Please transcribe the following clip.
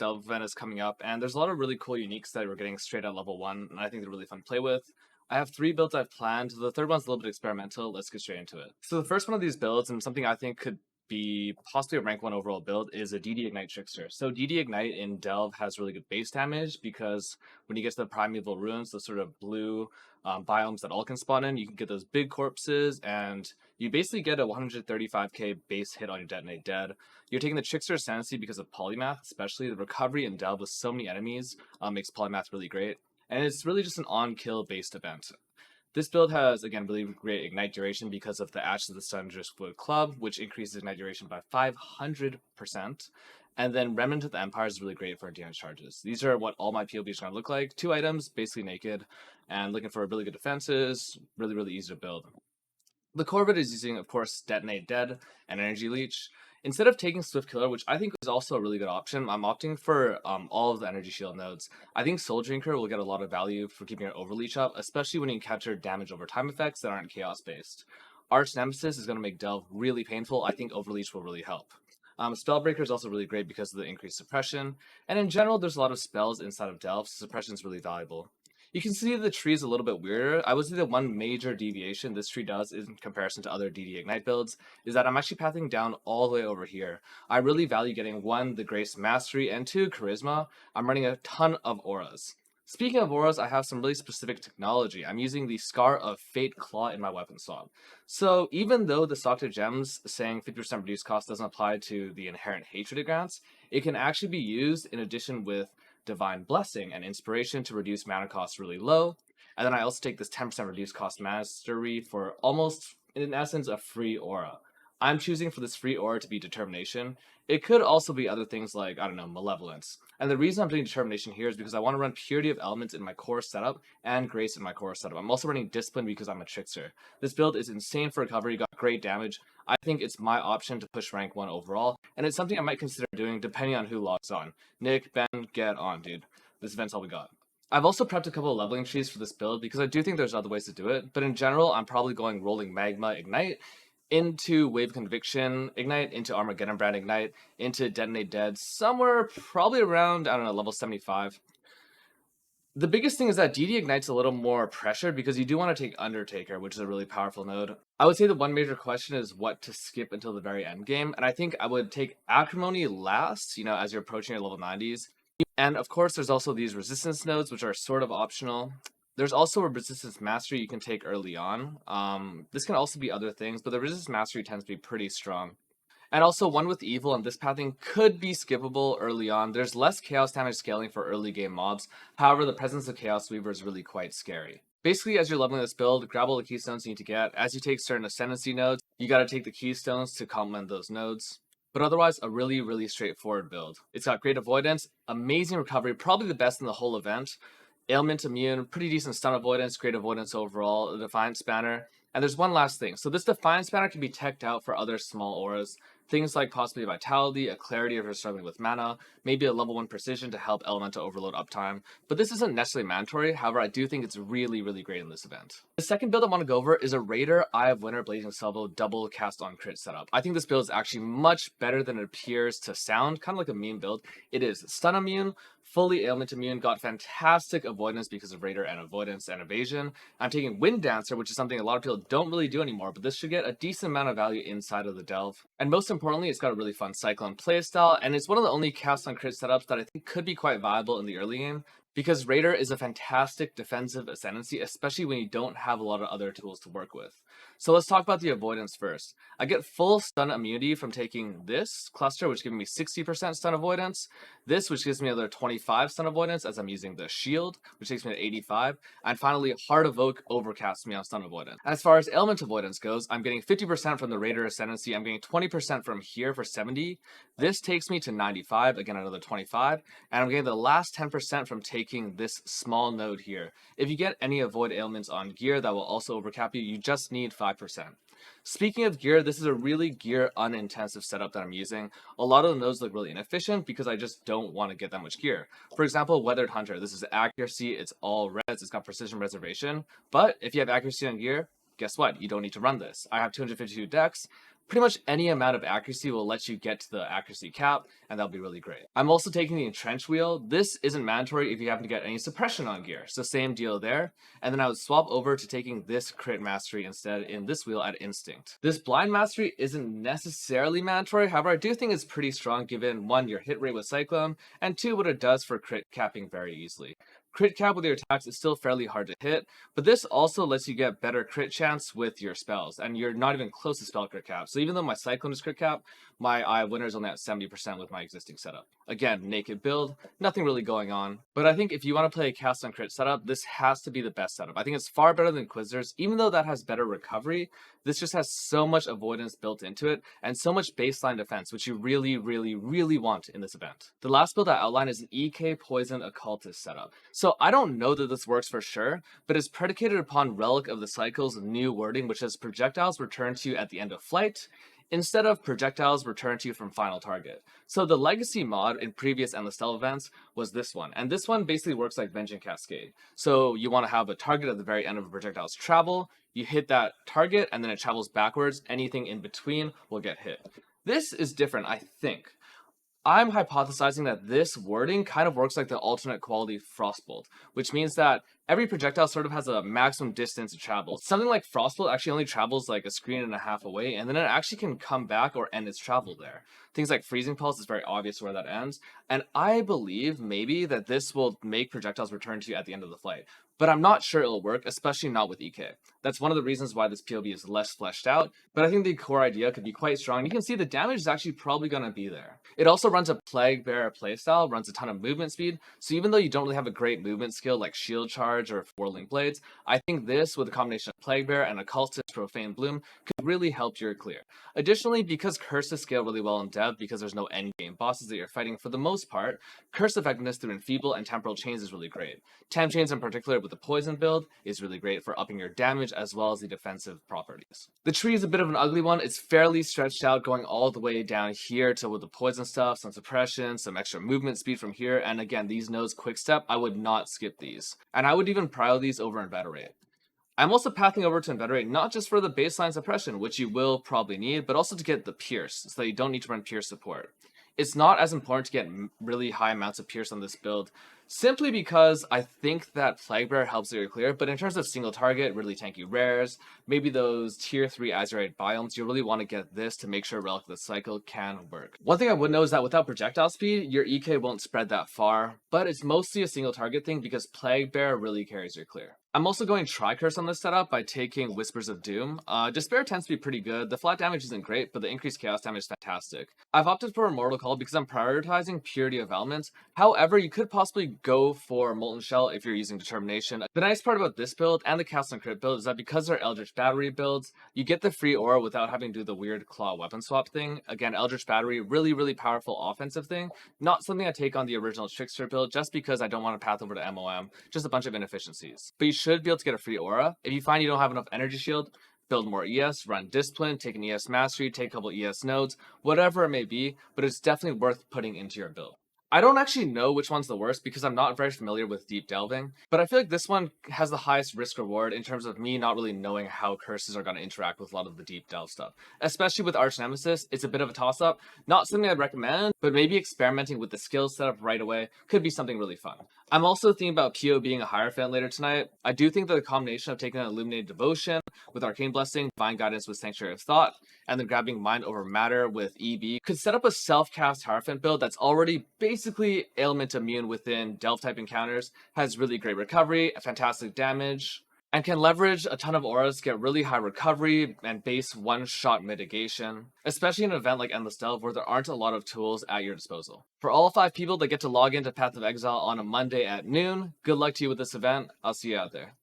Delve event is coming up, and there's a lot of really cool uniques that we're getting straight at level 1, and I think they're really fun to play with. I have 3 builds I've planned. The third one's a little bit experimental. Let's get straight into it. So the first one of these builds, and something I think could be possibly a rank 1 overall build, is a DD Ignite Trickster. So DD Ignite in Delve has really good base damage because when you get to the Primeval Ruins, those sort of blue biomes that all can spawn in, you can get those big corpses, and you basically get a 135k base hit on your Detonate Dead. You're taking the Trickster Ascendancy because of Polymath, especially the recovery in Delve with so many enemies makes Polymath really great. And it's really just an on-kill based event. This build has, again, really great Ignite duration because of the Ashes of the Sun Driftwood Club, which increases Ignite duration by 500%. And then Remnant of the Empire is really great for damage charges. These are what all my POBs are going to look like. 2 items, basically naked, and looking for really good defenses, really easy to build. The core of it is using, of course, Detonate Dead and Energy Leech. Instead of taking Swift Killer, which I think is also a really good option, I'm opting for all of the Energy Shield nodes. I think Soul Drinker will get a lot of value for keeping your Overleach up, especially when you capture damage over time effects that aren't Chaos-based. Arch Nemesis is going to make Delve really painful. I think Overleach will really help. Spellbreaker is also really great because of the increased suppression, and in general, there's a lot of spells inside of Delve, so suppression is really valuable. You can see the tree is a little bit weirder. I would say the one major deviation this tree does in comparison to other DD Ignite builds is that I'm actually pathing down all the way over here. I really value getting 1, the Grace Mastery, and 2, Charisma. I'm running a ton of auras. Speaking of auras, I have some really specific technology. I'm using the Scar of Fate Claw in my weapon swap. So even though the stock to gems saying 50% reduced cost doesn't apply to the inherent hatred it grants, it can actually be used in addition with Divine Blessing and Inspiration to reduce mana costs really low. And then I also take this 10% reduced cost mastery for almost, in essence, a free aura. I'm choosing for this free aura to be Determination. It could also be other things like, I don't know, Malevolence. And the reason I'm doing Determination here is because I want to run Purity of Elements in my core setup and Grace in my core setup. I'm also running Discipline because I'm a Trickster. This build is insane for recovery, got great damage. I think it's my option to push rank 1 overall, and it's something I might consider doing depending on who logs on. Nick, Ben, get on, dude. This event's all we got. I've also prepped a couple of leveling trees for this build because I do think there's other ways to do it, but in general, I'm probably going Rolling Magma Ignite into Wave Conviction Ignite, into Armageddon Brand Ignite, into Detonate Dead, somewhere probably around, I don't know, level 75. The biggest thing is that DD Ignite's a little more pressured because you do want to take Undertaker, which is a really powerful node. I would say the one major question is what to skip until the very end game, and I think I would take Acrimony last, as you're approaching your level 90s. And of course, there's also these resistance nodes, which are sort of optional. There's also a Resistance Mastery you can take early on. This can also be other things, but the Resistance Mastery tends to be pretty strong. And also, One with Evil and this pathing could be skippable early on. There's less Chaos damage scaling for early game mobs. However, the presence of Chaos Weaver is really quite scary. Basically, as you're leveling this build, grab all the keystones you need to get. As you take certain Ascendancy nodes, you gotta take the keystones to complement those nodes. But otherwise, a really straightforward build. It's got great avoidance, amazing recovery, probably the best in the whole event. Ailment immune, pretty decent stun avoidance, great avoidance overall, a Defiant Spanner. And there's one last thing. So this Defiant Spanner can be teched out for other small auras. Things like possibly Vitality, a Clarity if you're struggling with mana, maybe a level 1 Precision to help Elemental Overload uptime. But this isn't necessarily mandatory, however I do think it's really great in this event. The second build I want to go over is a Raider Eye of Winter Blazing Salvo double cast on crit setup. I think this build is actually much better than it appears to sound, kind of like a meme build. It is stun immune, fully ailment immune, got fantastic avoidance because of Raider and avoidance and evasion. I'm taking Wind Dancer, which is something a lot of people don't really do anymore, but this should get a decent amount of value inside of the Delve. And most importantly, it's got a really fun Cyclone playstyle, and it's one of the only cast on crit setups that I think could be quite viable in the early game, because Raider is a fantastic defensive ascendancy, especially when you don't have a lot of other tools to work with. So let's talk about the avoidance first. I get full stun immunity from taking this cluster, which gives me 60% stun avoidance, this, which gives me another 25 stun avoidance as I'm using the shield, which takes me to 85, and finally Heart Evoke overcasts me on stun avoidance. As far as ailment avoidance goes, I'm getting 50% from the Raider ascendancy, I'm getting 20% from here for 70, this takes me to 95, again another 25, and I'm getting the last 10% from taking this small node here. If you get any avoid ailments on gear that will also overcap you, you just need 5%. Speaking of gear, this is a really gear unintensive setup that I'm using. A lot of the nodes look really inefficient because I just don't want to get that much gear. For example, Weathered Hunter, this is accuracy, it's all res, it's got precision reservation, but if you have accuracy on gear, guess what? You don't need to run this. I have 252 dex, Pretty much any amount of accuracy will let you get to the accuracy cap, and that'll be really great. I'm also taking the Entrench wheel. This isn't mandatory if you happen to get any suppression on gear, so same deal there. And then I would swap over to taking this crit mastery instead in this wheel at instinct. This blind mastery isn't necessarily mandatory, however I do think it's pretty strong given 1, your hit rate with Cyclone, and 2, what it does for crit capping very easily. Crit cap with your attacks is still fairly hard to hit, but this also lets you get better crit chance with your spells, and you're not even close to spell crit cap. So even though my Cyclone is crit cap, my Eye of Winter is only at 70% with my existing setup. Again, naked build, nothing really going on. But I think if you want to play a cast on crit setup, this has to be the best setup. I think it's far better than Inquisitors, even though that has better recovery. This just has so much avoidance built into it, and so much baseline defense, which you really, really, really want in this event. The last build I outlined is an EK Poison Occultist setup. So I don't know that this works for sure, but it's predicated upon Relic of the Cycle's new wording, which says projectiles return to you at the end of flight, instead of projectiles return to you from final target. So the legacy mod in previous Endless Stealth events was this one, and this one basically works like Vengeance Cascade. So you want to have a target at the very end of a projectile's travel, you hit that target, and then it travels backwards, anything in between will get hit. This is different, I think. I'm hypothesizing that this wording kind of works like the alternate quality Frostbolt, which means that every projectile sort of has a maximum distance to travel. Something like Frostbolt actually only travels like a screen and a half away, and then it actually can come back or end its travel there. Things like Freezing Pulse is very obvious where that ends, and I believe maybe that this will make projectiles return to you at the end of the flight. But I'm not sure it'll work, especially not with EK. That's one of the reasons why this POB is less fleshed out, but I think the core idea could be quite strong. You can see the damage is actually probably going to be there. It also runs a Plague Bearer playstyle, runs a ton of movement speed, so even though you don't really have a great movement skill like Shield Charge or Whirling Blades, I think this, with a combination of Plague Bearer and Occultist Profane Bloom, could really help your clear. Additionally, because curses scale really well in dev, because there's no endgame bosses that you're fighting for the most part, curse effectiveness through Enfeeble and Temporal Chains is really great. Temp Chains in particular with the Poison build is really great for upping your damage as well as the defensive properties. The tree is a bit of an ugly one. It's fairly stretched out going all the way down here to with the poison stuff, some suppression, some extra movement speed from here, and again, these nodes quick step, I would not skip these. And I would even prio these over Inveterate. I'm also pathing over to Inveterate not just for the baseline suppression, which you will probably need, but also to get the Pierce, so that you don't need to run Pierce support. It's not as important to get really high amounts of Pierce on this build, simply because I think that Plague Bearer helps you clear, but in terms of single target, really tanky rares, maybe those tier 3 Azurite biomes, you really want to get this to make sure Relic of the Cycle can work. One thing I would know is that without projectile speed, your EK won't spread that far, but it's mostly a single target thing because Plague Bearer really carries your clear. I'm also going Tri-Curse on this setup by taking Whispers of Doom. Despair tends to be pretty good. The flat damage isn't great, but the increased chaos damage is fantastic. I've opted for Immortal Call because I'm prioritizing Purity of Elements. However, you could possibly go for Molten Shell if you're using Determination. The nice part about this build and the Cast on Crit build is that because they're Eldritch Battery builds, you get the free aura without having to do the weird claw weapon swap thing. Again, Eldritch Battery, really, really powerful offensive thing. Not something I take on the original Trickster build just because I don't want to path over to MOM. Just a bunch of inefficiencies. But you should be able to get a free aura. If you find you don't have enough energy shield, build more ES, run Discipline, take an ES Mastery, take a couple ES nodes, whatever it may be, but it's definitely worth putting into your build. I don't actually know which one's the worst because I'm not very familiar with deep delving, but I feel like this one has the highest risk reward in terms of me not really knowing how curses are going to interact with a lot of the deep delve stuff. Especially with Arch Nemesis, it's a bit of a toss-up. Not something I'd recommend, but maybe experimenting with the skill setup right away could be something really fun. I'm also thinking about PO being a Hierophant later tonight. I do think that the combination of taking an Illuminated Devotion with Arcane Blessing, Divine Guidance with Sanctuary of Thought, and then grabbing Mind over Matter with EB could set up a self-cast Hierophant build that's already basically ailment immune within Delve type encounters, has really great recovery, fantastic damage, and can leverage a ton of auras, get really high recovery, and base one-shot mitigation, especially in an event like Endless Delve where there aren't a lot of tools at your disposal. For all 5 people that get to log into Path of Exile on a Monday at noon, good luck to you with this event. I'll see you out there.